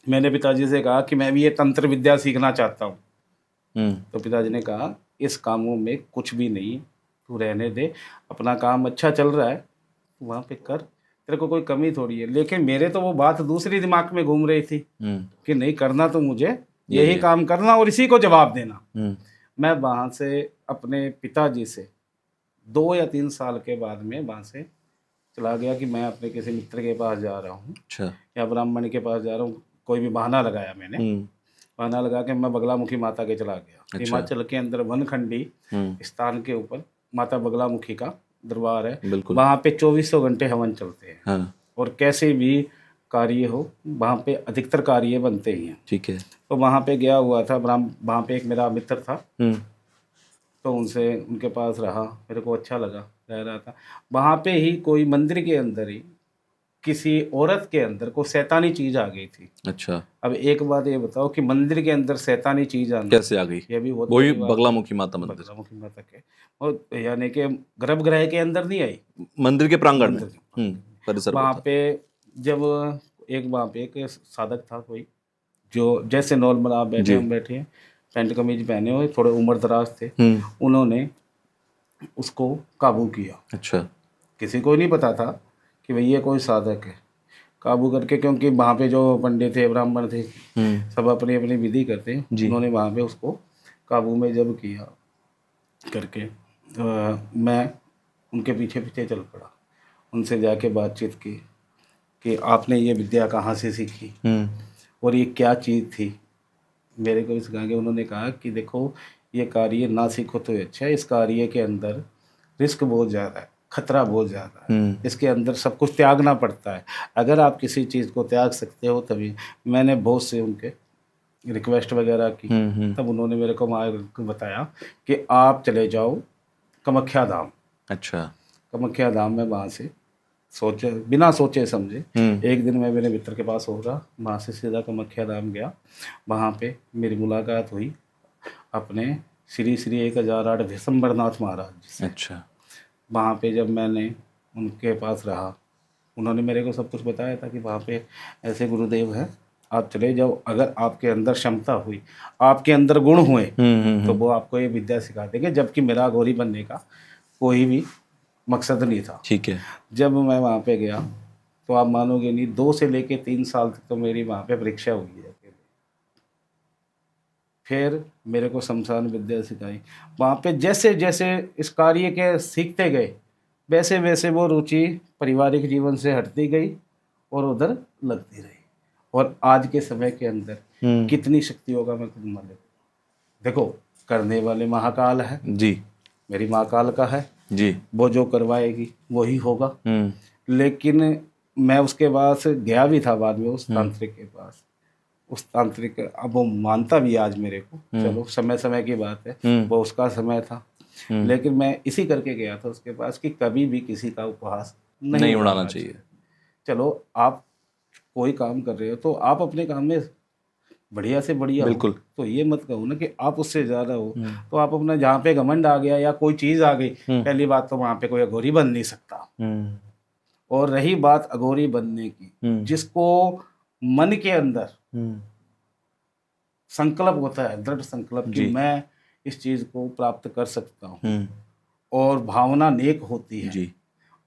मैंने पिताजी से कहा कि मैं भी ये तंत्र विद्या सीखना चाहता हूँ। तो पिताजी ने कहा इस कामों में कुछ भी नहीं, तू रहने दे, अपना काम अच्छा चल रहा है वहाँ पे कर, तेरे को कोई कमी थोड़ी है। लेकिन मेरे तो वो बात दूसरी दिमाग में घूम रही थी कि नहीं, करना तो मुझे यही काम करना और इसी को जवाब देना। मैं वहाँ से अपने पिताजी से 2 या 3 साल के बाद में वहाँ से चला गया कि मैं अपने किसी मित्र के पास जा रहा हूँ, अच्छा। या ब्राह्मण के पास जा रहा हूँ। कोई भी बहाना लगाया मैंने, बहाना लगा के मैं बगलामुखी माता के चला गया। अच्छा। हिमाचल के अंदर वनखंडी स्थान के ऊपर माता बगलामुखी का दरबार है। बिल्कुल। वहाँ पे 2400 घंटे हवन चलते हैं। हाँ। और कैसे भी कार्य हो वहाँ पे अधिकतर कार्य बनते ही हैं। ठीक है। तो वहाँ पे गया हुआ था, वहाँ पे एक मेरा मित्र था, तो उनसे उनके पास रहा, मेरे को अच्छा लगा, रह रहा था वहाँ पे ही। कोई मंदिर के अंदर ही किसी औरत के अंदर को शैतानी चीज आ गई थी। अच्छा। अब एक बात ये बताओ कि मंदिर के अंदर शैतानी चीज आना कैसे आ गई? ये भी बहुत वही बड़ी बात है। बगलामुखी माता मंदिर, बगलामुखी माता के, और यानी कि गर्भगृह के अंदर नहीं आई, मंदिर के प्रांगण में, मंदिर के परिसर वहाँ में था। पे जब वहाँ पे एक साधक था कोई, जो जैसे नॉर्मल आप बैठे हम बैठे हैं, पैंट कमीज पहने हुए, थोड़े उम्र दराज थे। उन्होंने उसको काबू किया। अच्छा। किसी को नहीं पता था कि भई ये कोई साधक है। काबू करके, क्योंकि वहाँ पे जो पंडित थे, ब्राह्मण थे, सब अपनी अपनी विधि करते हैं, उन्होंने वहाँ पे उसको काबू में जब किया करके, मैं उनके पीछे पीछे चल पड़ा। उनसे जाके बातचीत की कि आपने ये विद्या कहाँ से सीखी और ये क्या चीज़ थी। मेरे को इस कहा कि उन्होंने कहा कि देखो, ये कार्य ना सीखो तो अच्छा है, इस कार्य के अंदर रिस्क बहुत ज़्यादा है, खतरा बहुत ज़्यादा है, इसके अंदर सब कुछ त्यागना पड़ता है। अगर आप किसी चीज़ को त्याग सकते हो तभी। मैंने बहुत से उनके रिक्वेस्ट वगैरह की, तब उन्होंने मेरे को मार्ग बताया कि आप चले जाओ कामाख्या धाम। अच्छा। कामाख्या धाम में वहाँ से बिना सोचे समझे एक दिन मैं मेरे मित्र के पास होगा, वहाँ से सीधा कामाख्या धाम गया। वहाँ पे मेरी मुलाकात हुई अपने श्री श्री 1008 विशंबरनाथ महाराज जी से। अच्छा। वहाँ पे जब मैंने उनके पास रहा, उन्होंने मेरे को सब कुछ बताया था कि वहाँ पे ऐसे गुरुदेव हैं, आप चले जाओ, अगर आपके अंदर क्षमता हुई, आपके अंदर गुण हुए, तो वो आपको ये विद्या सिखा देंगे। जबकि मेरा अघोरी बनने का कोई भी मकसद नहीं था। ठीक है। जब मैं वहाँ पे गया तो आप मानोगे नहीं, 2 से लेके 3 साल तक तो मेरी वहाँ पे परीक्षा हुई है। फिर मेरे को शमशान विद्या सिखाई। वहाँ पे जैसे जैसे इस कार्य के सीखते गए, वैसे वैसे वो रुचि पारिवारिक जीवन से हटती गई और उधर लगती रही। और आज के समय के अंदर कितनी शक्तियों का मैं खुद मालिक। देखो, करने वाले महाकाल है जी, मेरी माँ काल का है जी, वो जो करवाएगी वही होगा। लेकिन मैं उसके पास गया भी था बाद में, उस तांत्रिक के पास। उस तांत्रिक, अब वो मानता भी आज मेरे को, चलो समय समय की बात है, वो उसका समय था। लेकिन मैं इसी करके गया था उसके पास कि कभी भी किसी का उपहास नहीं उड़ाना चाहिए। चलो, आप कोई काम कर रहे हो तो आप अपने काम में बढ़िया से बढ़िया हो, तो ये मत कहो ना कि आप उससे ज़्यादा हो। तो आप अपना, जहाँ पे घमंड आ गया या कोई चीज़ आ गई, पहली बात तो वहाँ पे कोई अघोरी बन नहीं सकता। और रही बात अघोरी बनने की, जिसको मन के अंदर संकल्प होता है, दृढ़ संकल्प कि मैं इस चीज़ को प्राप्त कर सकता हूँ, और भावना नेक होती है जी,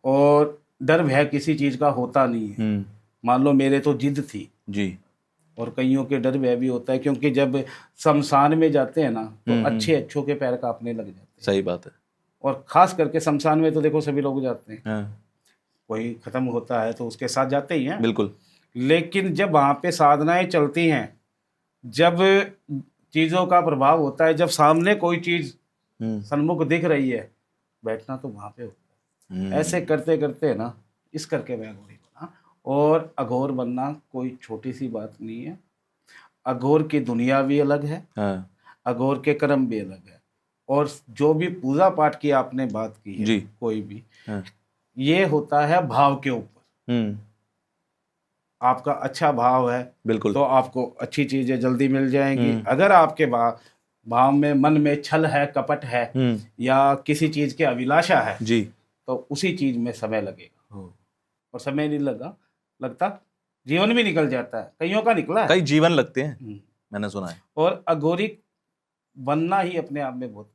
और डर भय किसी चीज़ का होता नहीं है। मान लो मेरे तो जिद थी जी, और कईयों के डर भय भी होता है, क्योंकि जब शमशान में जाते हैं ना तो अच्छे अच्छों के पैर कांपने लग जाते हैं। सही बात है। और खास करके शमशान में तो देखो सभी लोग जाते हैं, कोई खत्म होता है तो उसके साथ जाते ही हैं, बिल्कुल। लेकिन जब वहाँ पे साधनाएं चलती हैं, जब चीज़ों का प्रभाव होता है, जब सामने कोई चीज़ सन्मुख दिख रही है, बैठना तो वहाँ पे होता है। ऐसे करते करते ना, इस करके मैं अघोरी बना। और अघोर बनना कोई छोटी सी बात नहीं है। अघोर की दुनिया भी अलग है, अघोर के कर्म भी अलग है। और जो भी पूजा पाठ की आपने बात की है जी, कोई भी ये होता है भाव के ऊपर। आपका अच्छा भाव है, बिल्कुल, तो आपको अच्छी चीजें जल्दी मिल जाएंगी। अगर आपके भाव में, मन में छल है, कपट है, या किसी चीज के अभिलाषा है जी, तो उसी चीज में समय लगेगा। और समय नहीं लगता जीवन भी निकल जाता है, कईयों का निकला है। कई जीवन लगते हैं, मैंने सुना है। और अघोरी बनना ही अपने आप में बहुत